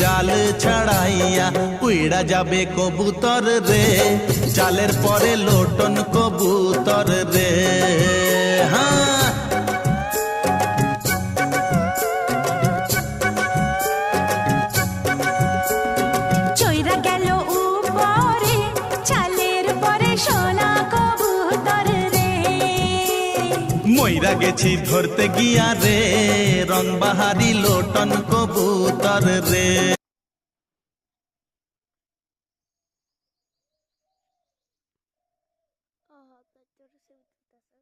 জাল ছাড়াইয়া উইড়া যাবে কবুতর রে, জালের পরে লোটন কবুতর রে। হ্যাঁ চইরা গেল উপরে চালের পরে সোনা কবুতর রে। মইরা গেছি ধরতে গিয়া রে, রংবাহারি লোটন কবুতর রে। আপনার জোরে সে উঠতেছে।